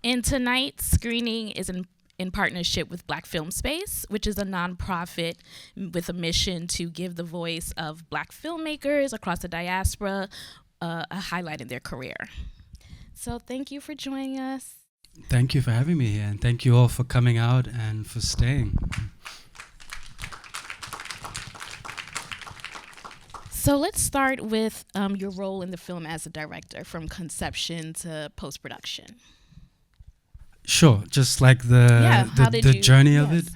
And tonight's screening is in partnership with Black Film Space, which is a nonprofit with a mission to give the voice of Black filmmakers across the diaspora a highlight in their career. So thank you for joining us. Thank you for having me here, and thank you all for coming out and for staying. So let's start with your role in the film as a director, from conception to post-production. Sure, just like the journey of it.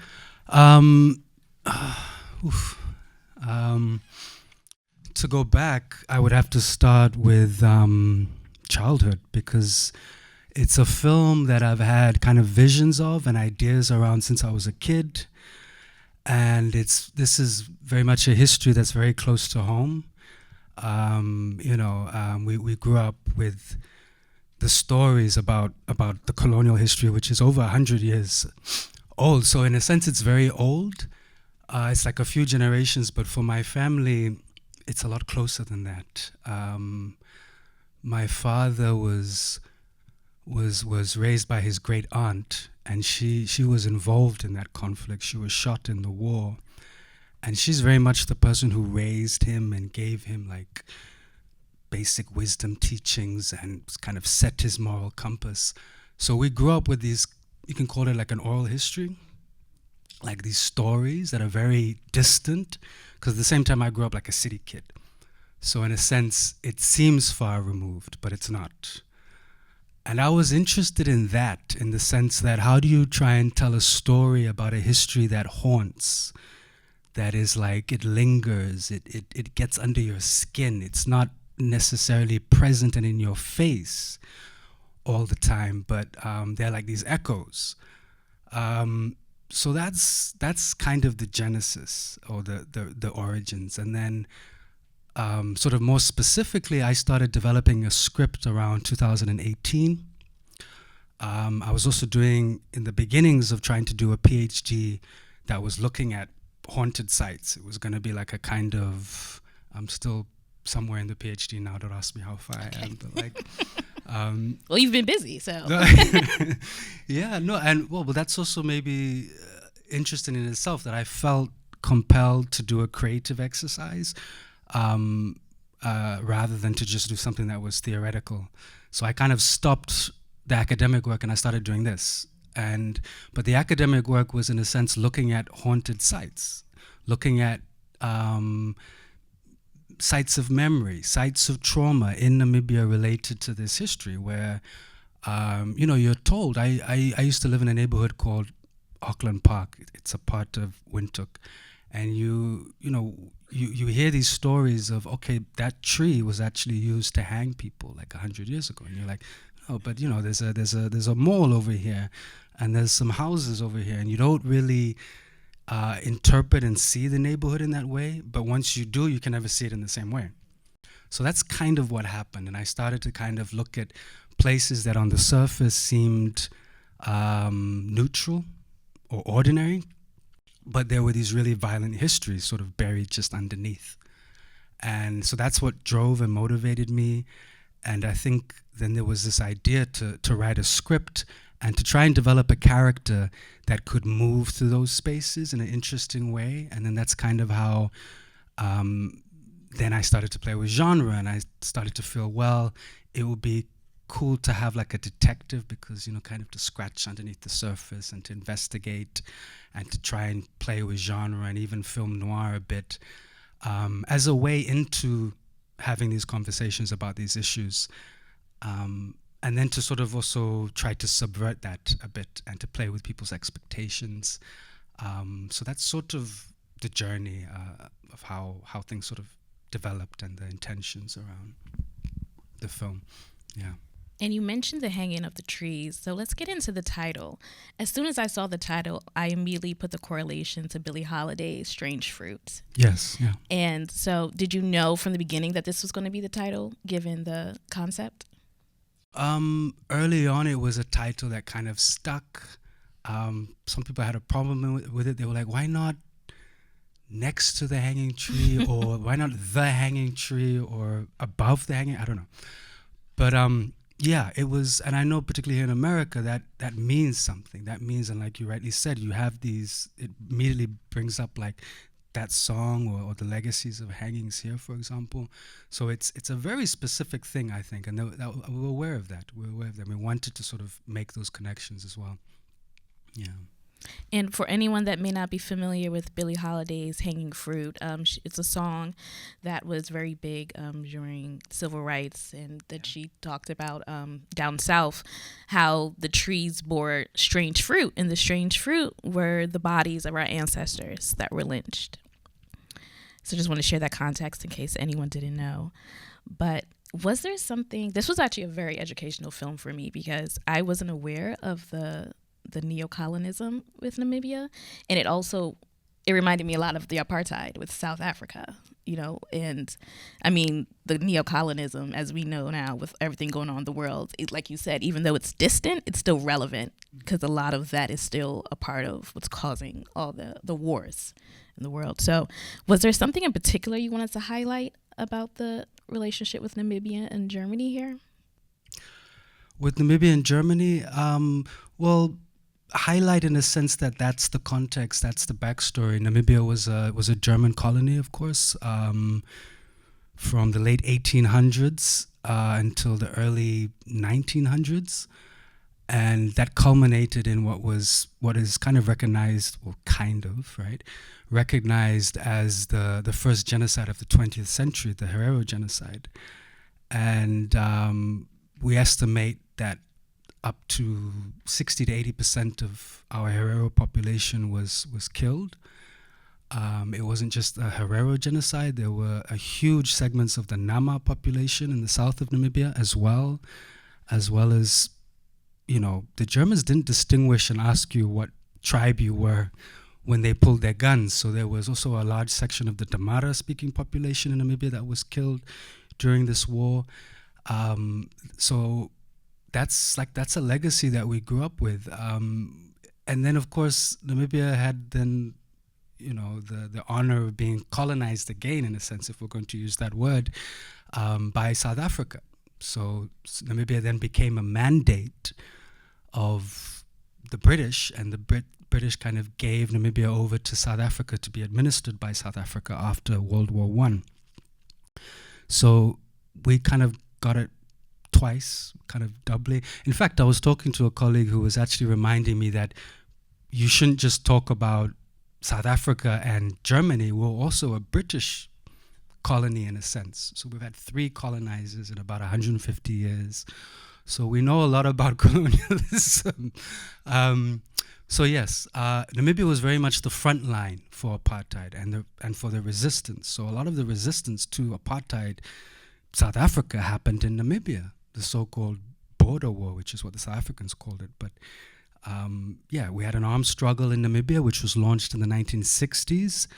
To go back, I would have to start with childhood, because it's a film that I've had kind of visions of and ideas around since I was a kid. And this is very much a history that's very close to home. We grew up with the stories about the colonial history, which is over 100 years old. So in a sense, it's very old. It's like a few generations, but for my family, it's a lot closer than that. My father was raised by his great aunt, and she was involved in that conflict. She was shot in the war, and she's very much the person who raised him and gave him like basic wisdom teachings and kind of set his moral compass. So we grew up with these, you can call it like an oral history, like these stories that are very distant, because at the same time I grew up like a city kid. So in a sense, it seems far removed, but it's not. And I was interested in that, in the sense that how do you try and tell a story about a history that haunts, that is like, it lingers, it gets under your skin. It's not necessarily present and in your face all the time, but they're like these echoes. So that's kind of the genesis, or the origins. And then sort of more specifically, I started developing a script around 2018. I was also doing, in the beginnings of trying to do a PhD that was looking at haunted sites. It was going to be like a kind of, I'm still somewhere in the PhD now, don't ask me how far I am, but like... well, you've been busy, so... Yeah, no, and well, but that's also maybe interesting in itself, that I felt compelled to do a creative exercise rather than to just do something that was theoretical. So I kind of stopped the academic work and I started doing this. But the academic work was, in a sense, looking at haunted sites, looking at sites of memory, sites of trauma in Namibia related to this history, where, you're told, I used to live in a neighborhood called Auckland Park. It's a part of Windhoek. And you hear these stories of, okay, that tree was actually used to hang people like 100 years ago. And you're like, oh, but there's a mall over here and there's some houses over here. And you don't really interpret and see the neighborhood in that way, but once you do, you can never see it in the same way. So that's kind of what happened, and I started to kind of look at places that on the surface seemed neutral or ordinary, but there were these really violent histories sort of buried just underneath. And so that's what drove and motivated me, and I think then there was this idea to write a script and to try and develop a character that could move through those spaces in an interesting way. And then that's kind of how then I started to play with genre, and I started to feel, well, it would be cool to have like a detective, because, kind of to scratch underneath the surface and to investigate and to try and play with genre and even film noir a bit as a way into having these conversations about these issues. And then to sort of also try to subvert that a bit and to play with people's expectations. So that's sort of the journey of how things sort of developed and the intentions around the film. Yeah. And you mentioned the hanging of the trees, so let's get into the title. As soon as I saw the title, I immediately put the correlation to Billie Holiday's Strange Fruit. Yes, yeah. And so did you know from the beginning that this was going to be the title, given the concept? Early on, it was a title that kind of stuck. Some people had a problem with it. They were like, why not next to the hanging tree, or why not the hanging tree, or above the hanging, I don't know. But yeah, it was, and I know particularly here in America that means something. That means, and like you rightly said, you have these, it immediately brings up like that song or the legacies of hangings here, for example. So it's a very specific thing, I think, and we're aware of that. We're aware of that. We wanted to sort of make those connections as well. Yeah. And for anyone that may not be familiar with Billie Holiday's "Hanging Fruit," it's a song that was very big during civil rights, and that she talked about down south how the trees bore strange fruit, and the strange fruit were the bodies of our ancestors that were lynched. So just want to share that context in case anyone didn't know. But was there something? This was actually a very educational film for me because I wasn't aware of the neocolonialism with Namibia, and it reminded me a lot of the apartheid with South Africa, and I mean the neocolonialism as we know now with everything going on in the world, like you said, even though it's distant, it's still relevant because a lot of that is still a part of what's causing all the wars in the world. So was there something in particular you wanted to highlight about the relationship with Namibia and Germany here? With Namibia and Germany, well, highlight in a sense that that's the context, that's the backstory. Namibia was a German colony, of course, from the late 1800s until the early 1900s, and that culminated in what is kind of recognized, or kind of, right, recognized as the first genocide of the 20th century, the Herero genocide, and we estimate that up to 60 to 80% of our Herero population was killed. It wasn't just a Herero genocide. There were a huge segments of the Nama population in the south of Namibia as well as, the Germans didn't distinguish and ask you what tribe you were when they pulled their guns. So there was also a large section of the Damara-speaking population in Namibia that was killed during this war. So that's a legacy that we grew up with, and then of course Namibia had then the honor of being colonized again, in a sense, if we're going to use that word, by South Africa. So Namibia then became a mandate of the British, and the British kind of gave Namibia over to South Africa to be administered by South Africa after World War I. So we kind of got it twice, kind of doubly. In fact, I was talking to a colleague who was actually reminding me that you shouldn't just talk about South Africa and Germany. We're also a British colony in a sense. So we've had 3 colonizers in about 150 years. So we know a lot about colonialism. So yes, Namibia was very much the front line for apartheid and for the resistance. So a lot of the resistance to apartheid South Africa happened in Namibia, the so-called border war, which is what the South Africans called it. But we had an armed struggle in Namibia, which was launched in the 1960s,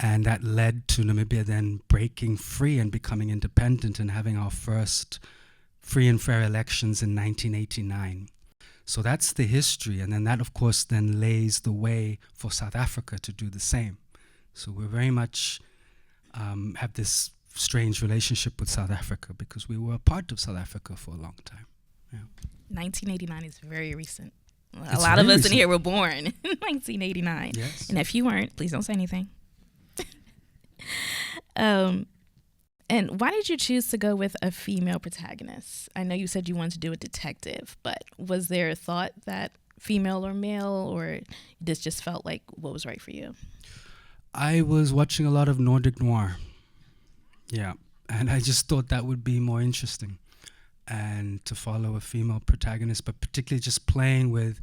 and that led to Namibia then breaking free and becoming independent and having our first free and fair elections in 1989. So that's the history, and then that, of course, then lays the way for South Africa to do the same. So we're very much have this strange relationship with South Africa because we were a part of South Africa for a long time. Yeah. 1989 is very recent. A lot of us in here were born in 1989. Yes. And if you weren't, please don't say anything. And why did you choose to go with a female protagonist? I know you said you wanted to do a detective, but was there a thought that female or male, or this just felt like what was right for you? I was watching a lot of Nordic noir. Yeah, and I just thought that would be more interesting, and to follow a female protagonist, but particularly just playing with,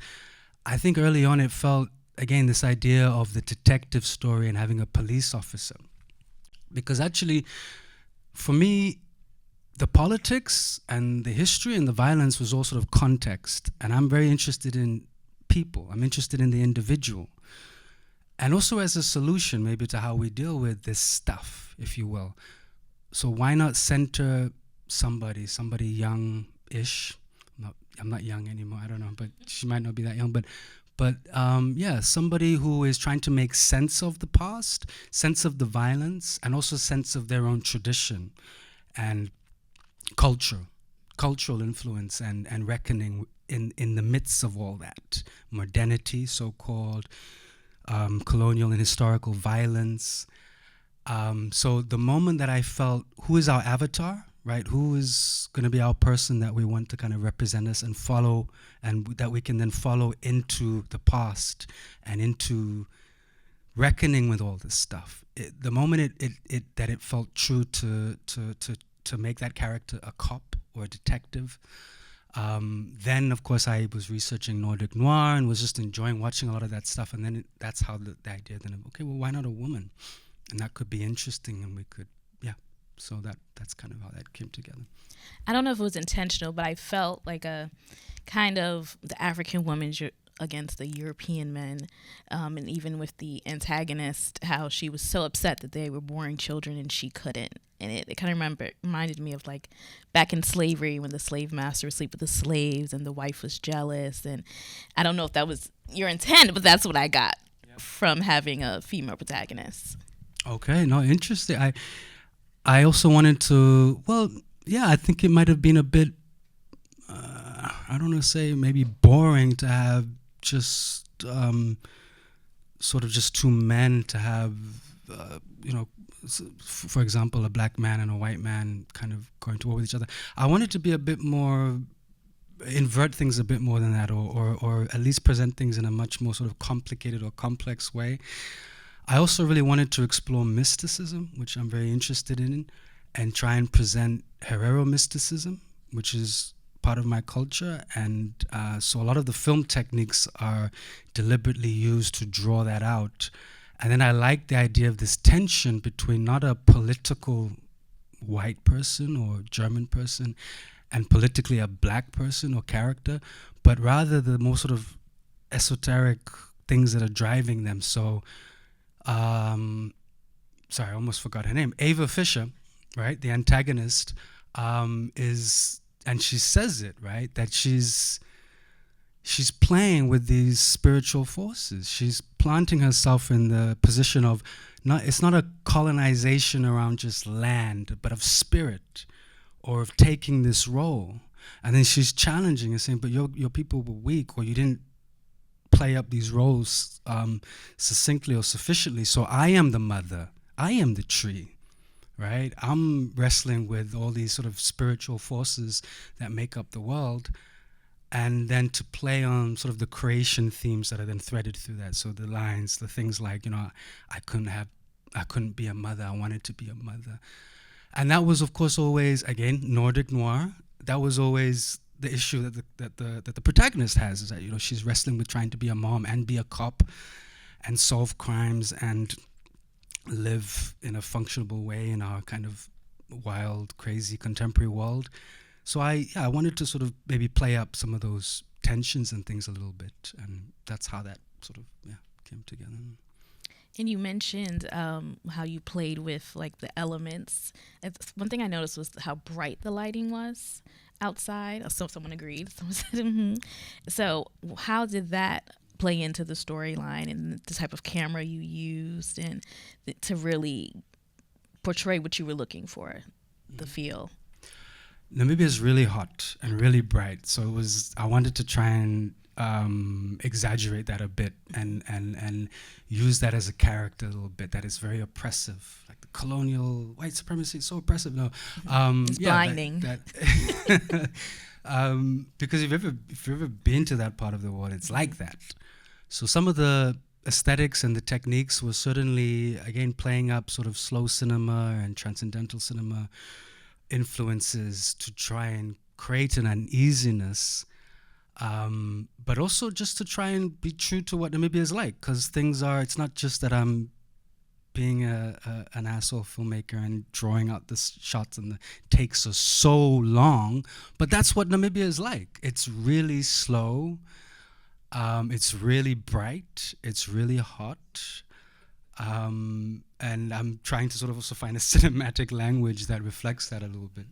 I think early on it felt, again, this idea of the detective story and having a police officer. Because actually, for me, the politics and the history and the violence was all sort of context, and I'm very interested in people. I'm interested in the individual. And also as a solution maybe to how we deal with this stuff, if you will. So why not center somebody young-ish? I'm not young anymore, I don't know, but she might not be that young, but But yeah, somebody who is trying to make sense of the past, sense of the violence, and also sense of their own tradition and culture, cultural influence, and reckoning in the midst of all that modernity, so-called colonial and historical violence. So the moment that I felt, who is our avatar, right? Who is going to be our person that we want to kind of represent us and follow, and that we can then follow into the past and into reckoning with all this stuff. The moment it felt true to make that character a cop or a detective, then of course I was researching Nordic noir and was just enjoying watching a lot of that stuff. And then that's how the idea then, okay, well, why not a woman? And that could be interesting, and we could, yeah. So that's kind of how that came together. I don't know if it was intentional, but I felt like a kind of the African woman against the European men, and even with the antagonist, how she was so upset that they were born children and she couldn't. And it kind of reminded me of like back in slavery when the slave master would sleep with the slaves and the wife was jealous. And I don't know if that was your intent, but that's what I got from having a female protagonist. Okay, no, interesting. I also wanted to, well, yeah, I think it might have been a bit, I don't want to say maybe boring to have just sort of just two men to have, for example, a black man and a white man kind of going to war with each other. I wanted to be a bit more, invert things a bit more than that, or at least present things in a much more sort of complicated or complex way. I also really wanted to explore mysticism, which I'm very interested in, and try and present Herero mysticism, which is part of my culture. And so a lot of the film techniques are deliberately used to draw that out. And then I like the idea of this tension between not a political white person or German person and politically a black person or character, but rather the more sort of esoteric things that are driving them. So sorry, I almost forgot her name. Ava Fisher, right? The antagonist is, and she says it, right? That she's playing with these spiritual forces. She's planting herself in the position of, it's not a colonization around just land, but of spirit, or of taking this role. And then she's challenging and saying, but your people were weak, or you didn't play up these roles succinctly or sufficiently. So I am the mother. I am the tree, right? I'm wrestling with all these sort of spiritual forces that make up the world, and then to play on sort of the creation themes that are then threaded through that. So the lines, the things like, I couldn't be a mother. I wanted to be a mother. And that was, of course, always, again, Nordic noir. That was always the issue that the protagonist has, is that she's wrestling with trying to be a mom and be a cop and solve crimes and live in a functionable way in our kind of wild, crazy contemporary world. So I wanted to sort of maybe play up some of those tensions and things a little bit, and that's how that sort of came together. And you mentioned how you played with like the elements. One thing I noticed was how bright the lighting was outside. So someone agreed. Someone said, mm-hmm. So how did that play into the storyline and the type of camera you used, and to really portray what you were looking for, the feel? Namibia is really hot and really bright, so I wanted to try and exaggerate that a bit and use that as a character a little bit. That is very oppressive, like the colonial white supremacy is so oppressive. No, it's blinding. Because if you've ever been to that part of the world, it's like that. So some of the aesthetics and the techniques were certainly, again, playing up sort of slow cinema and transcendental cinema influences to try and create an uneasiness, but also just to try and be true to what Namibia is like, because it's not just that I'm being an asshole filmmaker and drawing out the shots and the takes are so long, but that's what Namibia is like. It's really slow, it's really bright, it's really hot, and I'm trying to sort of also find a cinematic language that reflects that a little bit.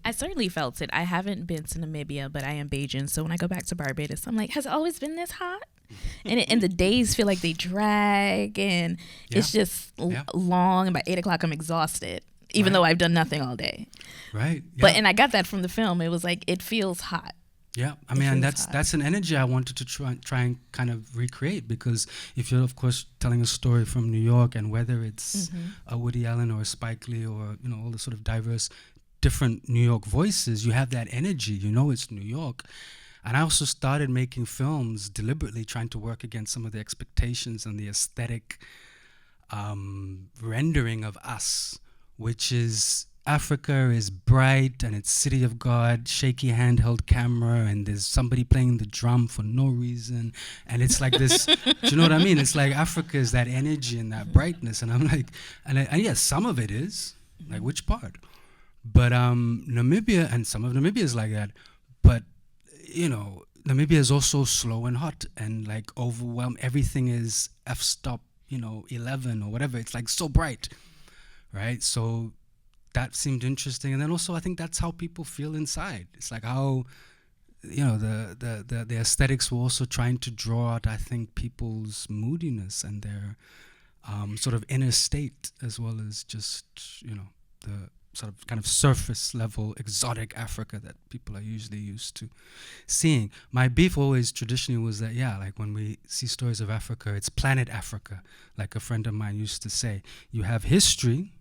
I certainly felt it. I haven't been to Namibia, but I am Bajan. So when I go back to Barbados, I'm like, has it always been this hot? And the days feel like they drag, and Yeah, it's just yeah, long. And by 8 o'clock, I'm exhausted, even right, though I've done nothing all day. right. But Yeah, and I got that from the film. It was like it feels hot. yeah. I It mean, and feels that's hot. that's an energy I wanted to try and kind of recreate, because if you're of course telling a story from New York, and whether it's a Woody Allen or a Spike Lee, or all the sort of diverse different New York voices, you have that energy. It's New York. And I also started making films deliberately, trying to work against some of the expectations and the aesthetic rendering of us, which is Africa is bright and it's city of God, shaky handheld camera, and there's somebody playing the drum for no reason, and it's like this. Do you know what I mean? It's like Africa is that energy and that brightness, and I'm like, and yes, some of it is like, which part? But Namibia, and some of Namibia is like that, but Namibia is also slow and hot and like overwhelmed. Everything is f-stop, 11 or whatever. It's like so bright, right? So that seemed interesting. And then also I think that's how people feel inside. It's like how, the aesthetics were also trying to draw out, I think, people's moodiness and their sort of inner state, as well as just, the sort of kind of surface level exotic Africa that people are usually used to seeing. My beef always traditionally was that, yeah, like when we see stories of Africa, it's planet Africa, like a friend of mine used to say. You have history,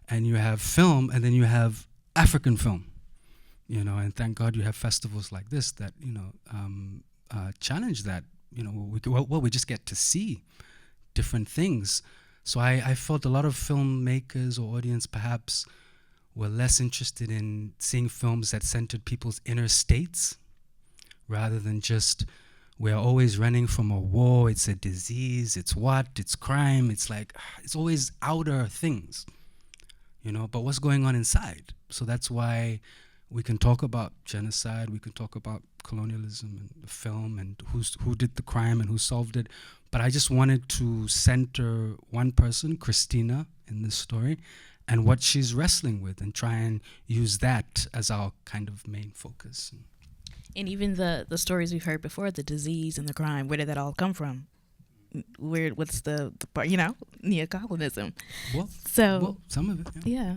and you have film, and then you have African film, and thank God you have festivals like this that, challenge that, we just get to see different things. So I felt a lot of filmmakers or audience perhaps were less interested in seeing films that centered people's inner states, rather than just, we're always running from a war, it's a disease, it's crime, it's like, it's always outer things, but what's going on inside? So that's why we can talk about genocide, we can talk about colonialism and the film, and who did the crime and who solved it. But I just wanted to center one person, Christina, in this story, and what she's wrestling with, and try and use that as our kind of main focus. And even the stories we've heard before, the disease and the crime, where did that all come from? What's the part, neocolonialism? Well, some of it, yeah. Yeah.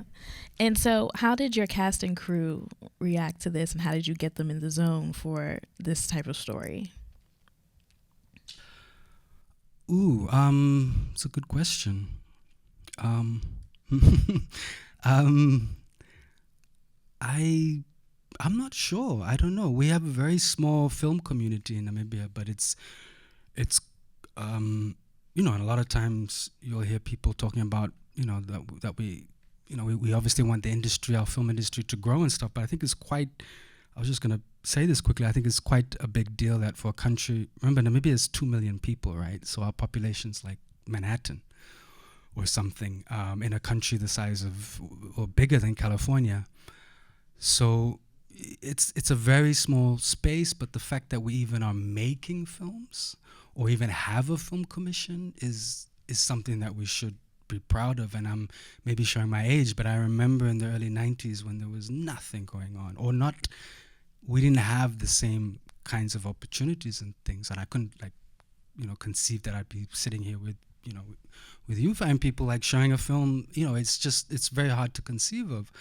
And so how did your cast and crew react to this, and how did you get them in the zone for this type of story? Ooh, it's a good question. Um, I'm not sure. I don't know. We have a very small film community in Namibia, but it's and a lot of times you'll hear people talking about, that we obviously want the industry, our film industry, to grow and stuff. But I think it's quite. I was just gonna say this quickly. I think it's quite a big deal that for a country. Remember, Namibia is 2 million people, right? So our population's like Manhattan or something, in a country the size of, or bigger than California. So it's a very small space, but the fact that we even are making films, or even have a film commission, is something that we should be proud of. And I'm maybe showing my age, but I remember in the early 90s when there was nothing going on, or not, we didn't have the same kinds of opportunities and things, and I couldn't conceive that I'd be sitting here with you fine people, like showing a film. It's very hard to conceive of.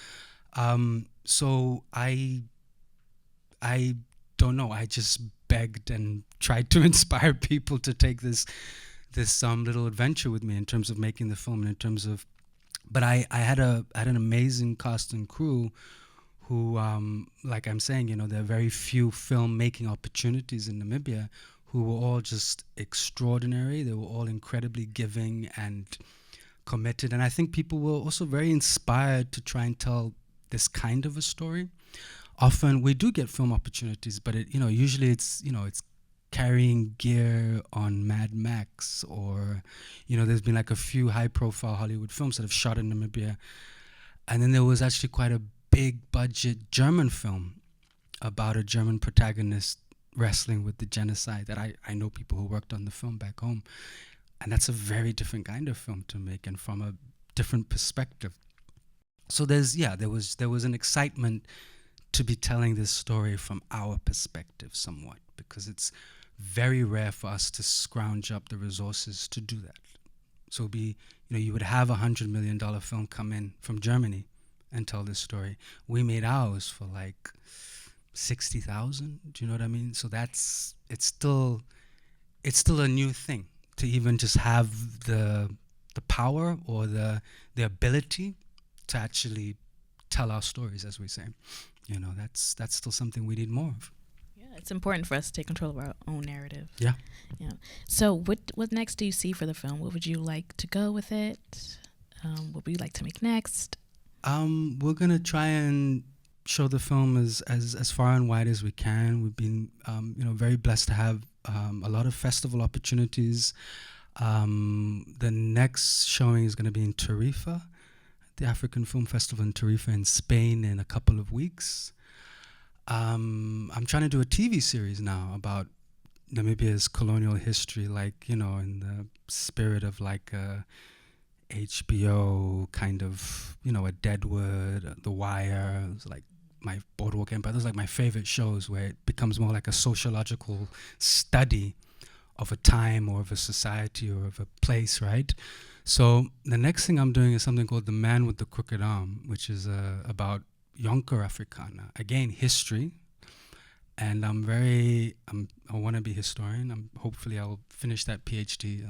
So I don't know. I just begged and tried to inspire people to take this little adventure with me in terms of making the film, and in terms of. But I had an amazing cast and crew who, like I'm saying, there are very few filmmaking opportunities in Namibia, who were all just extraordinary. They were all incredibly giving and committed. And I think people were also very inspired to try and tell this kind of a story. Often we do get film opportunities, but usually it's carrying gear on Mad Max, or, there's been like a few high profile Hollywood films that have shot in Namibia. And then there was actually quite a big budget German film about a German protagonist wrestling with the genocide, that I know people who worked on the film back home. And that's a very different kind of film to make, and from a different perspective. So there was an excitement to be telling this story from our perspective somewhat, because it's very rare for us to scrounge up the resources to do that. So it'd be, you would have $100 million film come in from Germany and tell this story. We made ours for like 60,000. Do you know what I mean? So it's still a new thing to even just have the power or the ability to actually tell our stories, as we say. That's still something we need more of. Yeah, it's important for us to take control of our own narrative. Yeah. Yeah. So what next do you see for the film? What would you like to go with it? What would you like to make next? We're gonna try and show the film as far and wide as we can. We've been very blessed to have a lot of festival opportunities. The next showing is going to be in Tarifa, the African Film Festival in Tarifa in Spain, in a couple of weeks. I'm trying to do a TV series now about Namibia's colonial history, in the spirit of like a HBO kind of, a Deadwood, The Wire. It's like my Boardwalk Empire. Those are like my favorite shows where it becomes more like a sociological study of a time or of a society or of a place, right? So the next thing I'm doing is something called The Man with the Crooked Arm, which is about Yonker Africana. Again, history. And I want to be a historian. Hopefully I'll finish that PhD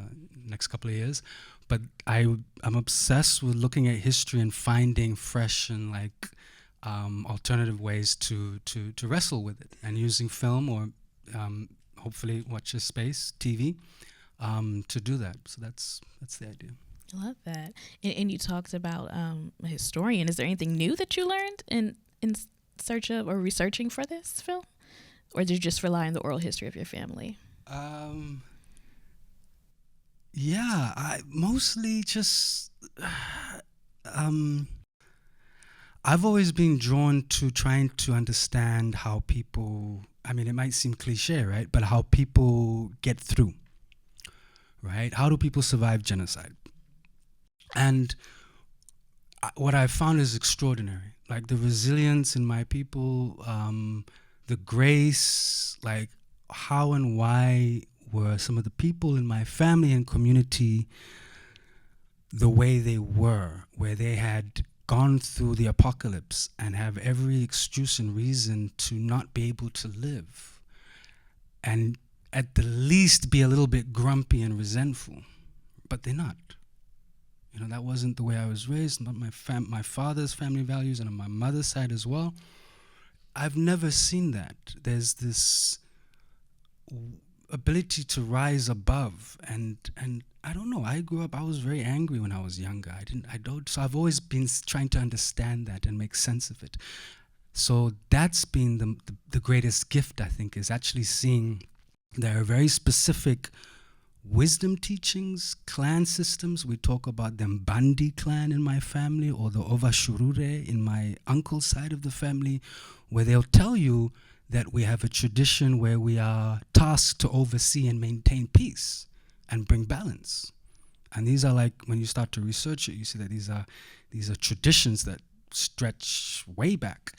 next couple of years. But I'm obsessed with looking at history and finding fresh and alternative ways to wrestle with it, and using film or hopefully watch a space, TV, to do that. So that's the idea. I love that. And you talked about a historian. Is there anything new that you learned in search of or researching for this film? Or did you just rely on the oral history of your family? Yeah, I mostly just... I've always been drawn to trying to understand how people... it might seem cliche, right? But how people get through, right? How do people survive genocide? And what I've found is extraordinary. Like the resilience in my people, the grace, like how and why were some of the people in my family and community the way they were, where they had gone through the apocalypse and have every excuse and reason to not be able to live, and at the least be a little bit grumpy and resentful, but they're not. That wasn't the way I was raised, not my father's family values, and on my mother's side as well. I've never seen that. There's this ability to rise above, and I don't know, I grew up, I was very angry when I was younger. So I've always been trying to understand that and make sense of it. So that's been the greatest gift, I think, is actually seeing there are very specific wisdom teachings, clan systems. We talk about the Mbandi clan in my family, or the Ovashurure in my uncle's side of the family, where they'll tell you that we have a tradition where we are tasked to oversee and maintain peace and bring balance. And these are like, when you start to research it, you see that these are traditions that stretch way back,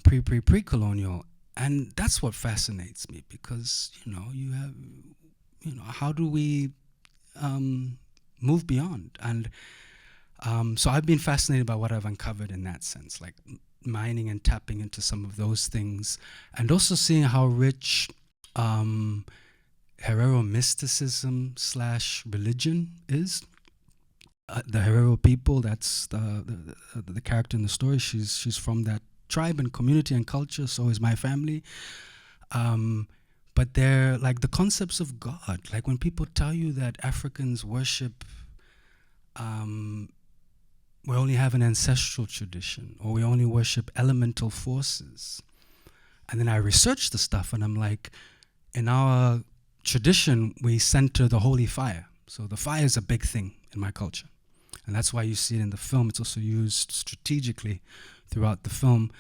pre-colonial. And that's what fascinates me, because, you have, how do we move beyond? And so I've been fascinated by what I've uncovered in that sense, like mining and tapping into some of those things, and also seeing how rich Herero mysticism / religion is. The Herero people, that's the character in the story, she's from that tribe and community and culture, so is my family. But they're like the concepts of God. Like when people tell you that Africans worship, we only have an ancestral tradition, or we only worship elemental forces. And then I researched the stuff, and I'm like, in our tradition, we center the holy fire. So the fire is a big thing in my culture. And that's why you see it in the film. It's also used strategically throughout the film.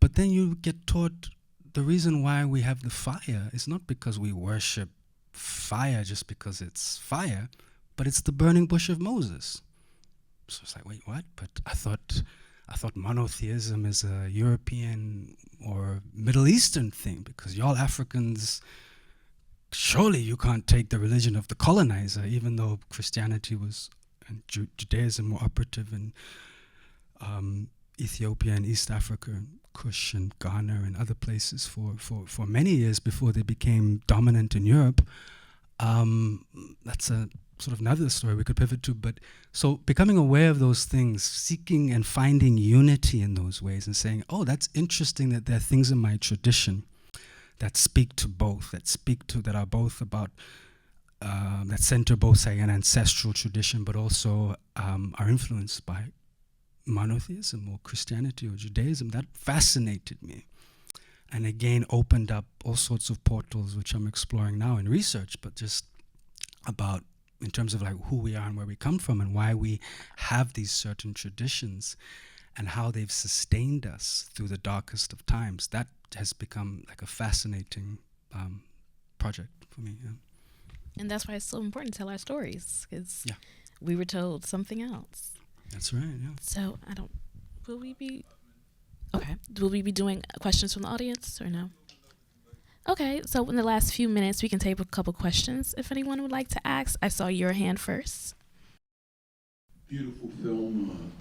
But then you get taught the reason why we have the fire is not because we worship fire just because it's fire, but it's the burning bush of Moses. So it's like, wait, what? But I thought I thought monotheism is a European or Middle Eastern thing, because y'all Africans, surely you can't take the religion of the colonizer, even though Christianity was and Judaism were operative in Ethiopia and East Africa, and Kush and Ghana and other places for many years before they became dominant in Europe. That's a sort of another story we could pivot to. But so becoming aware of those things, seeking and finding unity in those ways, and saying, oh, that's interesting that there are things in my tradition that speak to both, that are both about, that center both, say, an ancestral tradition, but also are influenced by monotheism or Christianity or Judaism. That fascinated me. And again, opened up all sorts of portals, which I'm exploring now in research, but just about in terms of like who we are and where we come from and why we have these certain traditions and how they've sustained us through the darkest of times. That has become like a fascinating project for me. Yeah. And that's why it's so important to tell our stories, because Yeah. we were told something else. That's right, yeah. So will we be doing questions from the audience or no? Okay, so in the last few minutes, we can take a couple questions if anyone would like to ask. I saw your hand first. Beautiful film,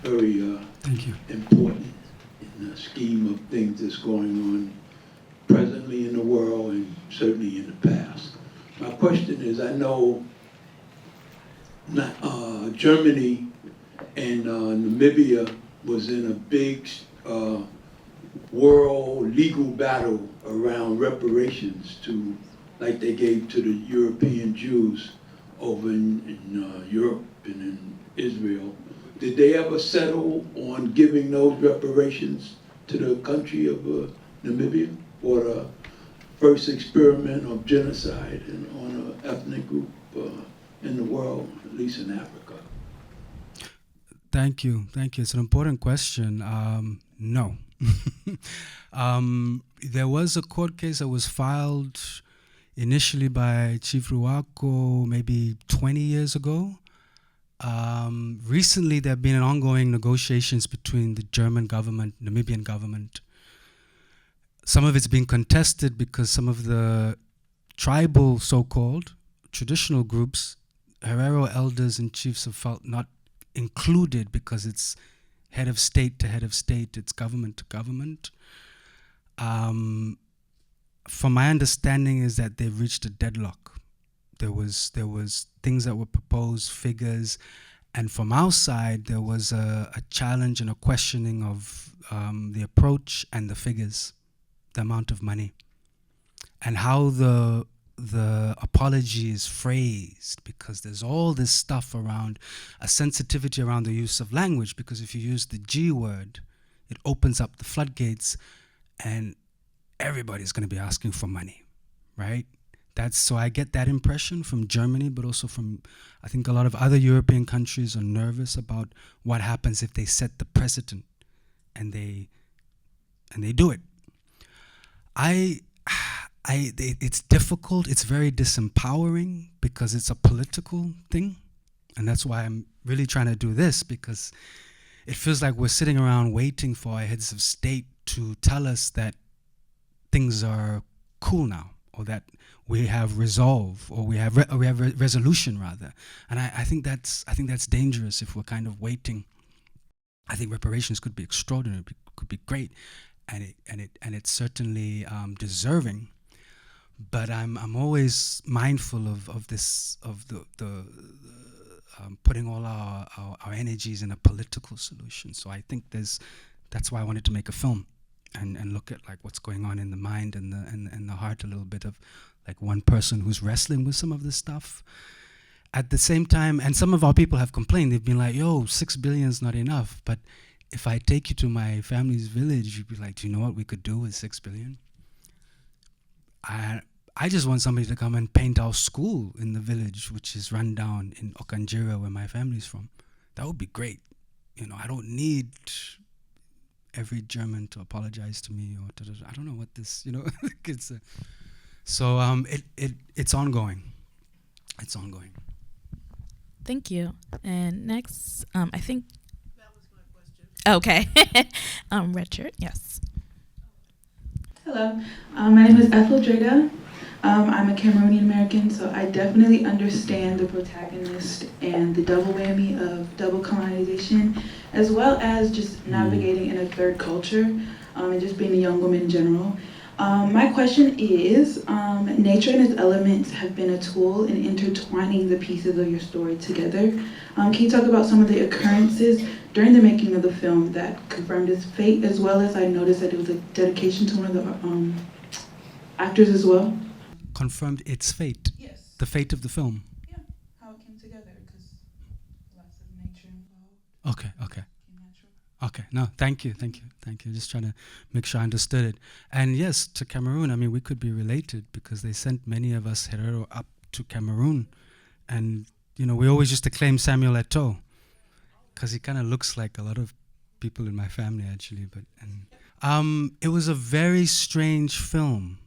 very Thank you. important in the scheme of things that's going on presently in the world and certainly in the past. My question is, I know Germany and Namibia was in a big world legal battle around reparations to, like they gave to the European Jews over in Europe and in Israel. Did they ever settle on giving those reparations to the country of Namibia for the first experiment of genocide on an ethnic group in the world, at least in Africa? Thank you. It's an important question. No. There was a court case that was filed initially by Chief Ruako maybe 20 years ago. Recently, there have been ongoing negotiations between the German government, Namibian government. Some of it's been contested because some of the tribal, so-called, traditional groups, Herero elders and chiefs have felt not included because it's head of state to head of state, it's government to government. From my understanding is that they've reached a deadlock. There was things that were proposed, figures, and from our side there was a challenge and a questioning of the approach and the figures, the amount of money, and how the apology is phrased, because there's all this stuff around a sensitivity around the use of language, because if you use the G word, it opens up the floodgates and everybody's going to be asking for money, right? So I get that impression from Germany, but also from, I think a lot of other European countries are nervous about what happens if they set the precedent and they do it. It's difficult, it's very disempowering because it's a political thing. And that's why I'm really trying to do this, because it feels like we're sitting around waiting for our heads of state to tell us that things are cool now, or that we have resolve, or we have resolution rather. And I think that's dangerous if we're kind of waiting. I think reparations could be extraordinary, could be great, and it's certainly deserving. But I'm always mindful of this, of the putting all our energies in a political solution. So I think that's why I wanted to make a film and look at like what's going on in the mind and the heart a little bit of like one person who's wrestling with some of this stuff. At the same time, and some of our people have complained, they've been like, yo, 6 billion is not enough. But if I take you to my family's village, you'd be like, do you know what we could do with 6 billion? I just want somebody to come and paint our school in the village, which is run down in Okanjira, where my family's from. That would be great. You know, I don't need every German to apologize to me, or I don't know what this, you know. It's ongoing. It's ongoing. Thank you. And next, I think. That was my question. Okay. Richard, yes. Hello, my name is Ethel Drega. I'm a Cameroonian American, so I definitely understand the protagonist and the double whammy of double colonization, as well as just navigating in a third culture and just being a young woman in general. My question is, nature and its elements have been a tool in intertwining the pieces of your story together. Can you talk about some of the occurrences during the making of the film that confirmed its fate, as well as I noticed that it was a dedication to one of the actors as well? Confirmed its fate. Yes. The fate of the film. Yeah, how it came together, because lots of nature involved. Okay. Came natural. Okay, no, thank you. Just trying to make sure I understood it. And yes, to Cameroon, I mean, we could be related because they sent many of us Herero up to Cameroon. And, you know, we always used to claim Samuel Eto'o because he kind of looks like a lot of people in my family, actually. It was a very strange film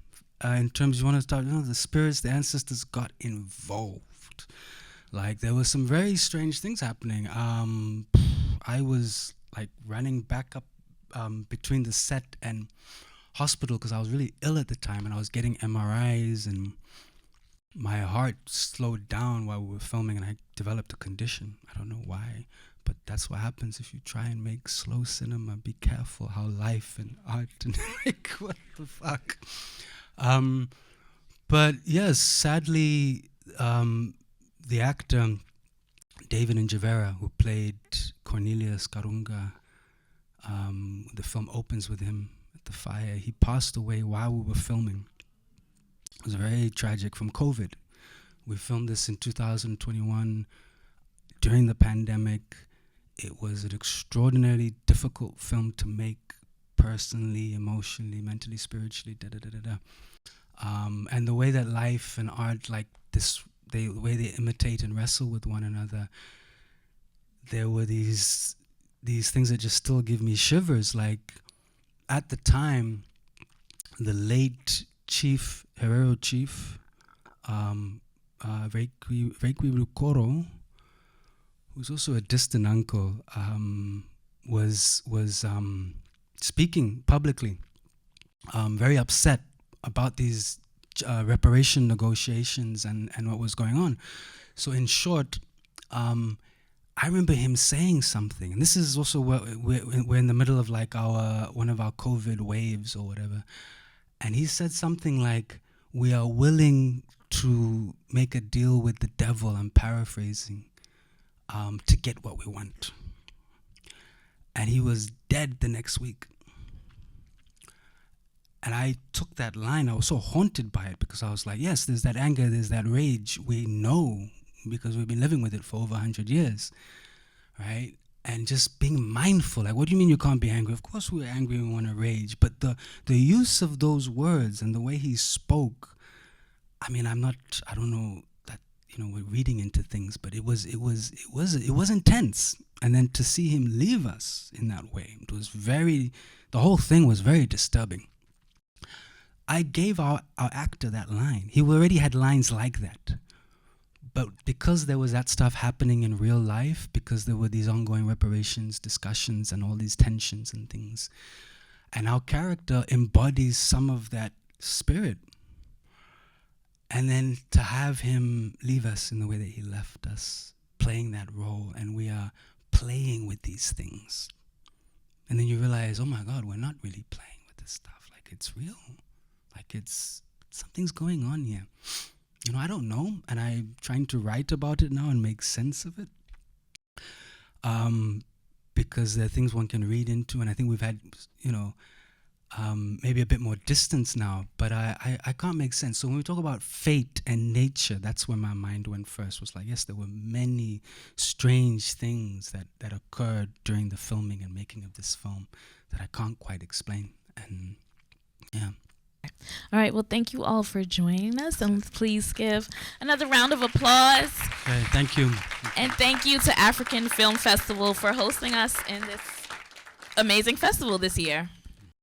in terms, you want to start, the spirits, the ancestors got involved. Like, there was some very strange things happening. I was like running back up between the set and hospital because I was really ill at the time, and I was getting MRIs, and my heart slowed down while we were filming, and I developed a condition. I don't know why, but that's what happens if you try and make slow cinema. Be careful how life and art and like, what the fuck. But yes, sadly, the actor David Njavera, who played Cornelius Karunga, the film opens with him at the fire. He passed away while we were filming. It was very tragic from COVID. We filmed this in 2021 during the pandemic. It was an extraordinarily difficult film to make, personally, emotionally, mentally, spiritually, and the way that life and art, like this, the way they imitate and wrestle with one another, there were these things that just still give me shivers. Like, at the time, the late Herero chief, Reiki Rukoro, who's also a distant uncle, was speaking publicly, very upset about these reparation negotiations and what was going on. So in short, I remember him saying something, and this is also where we're in the middle of like one of our COVID waves or whatever, and he said something like, "We are willing to make a deal with the devil," I'm paraphrasing, to get what we want. And he was dead the next week. And I took that line, I was so haunted by it, because I was like, yes, there's that anger, there's that rage, we know, because we've been living with it for over 100 years, right? And just being mindful, like, what do you mean you can't be angry? Of course we're angry and we want to rage, but the use of those words and the way he spoke, I mean, I don't know that, we're reading into things, but it was intense. And then to see him leave us in that way, it was the whole thing was very disturbing. I gave our actor that line. He already had lines like that. But because there was that stuff happening in real life, because there were these ongoing reparations, discussions, and all these tensions and things, and our character embodies some of that spirit. And then to have him leave us in the way that he left us, playing that role, and we are playing with these things. And then you realize, oh my God, we're not really playing with this stuff. Like, it's real. Like, something's going on here. I don't know, and I'm trying to write about it now and make sense of it. Because there are things one can read into, and I think we've had, maybe a bit more distance now, but I can't make sense. So when we talk about fate and nature, that's where my mind went first, was like, yes, there were many strange things that occurred during the filming and making of this film that I can't quite explain. And yeah. All right, well, thank you all for joining us, and please give another round of applause. Okay, thank you. And thank you to African Film Festival for hosting us in this amazing festival this year.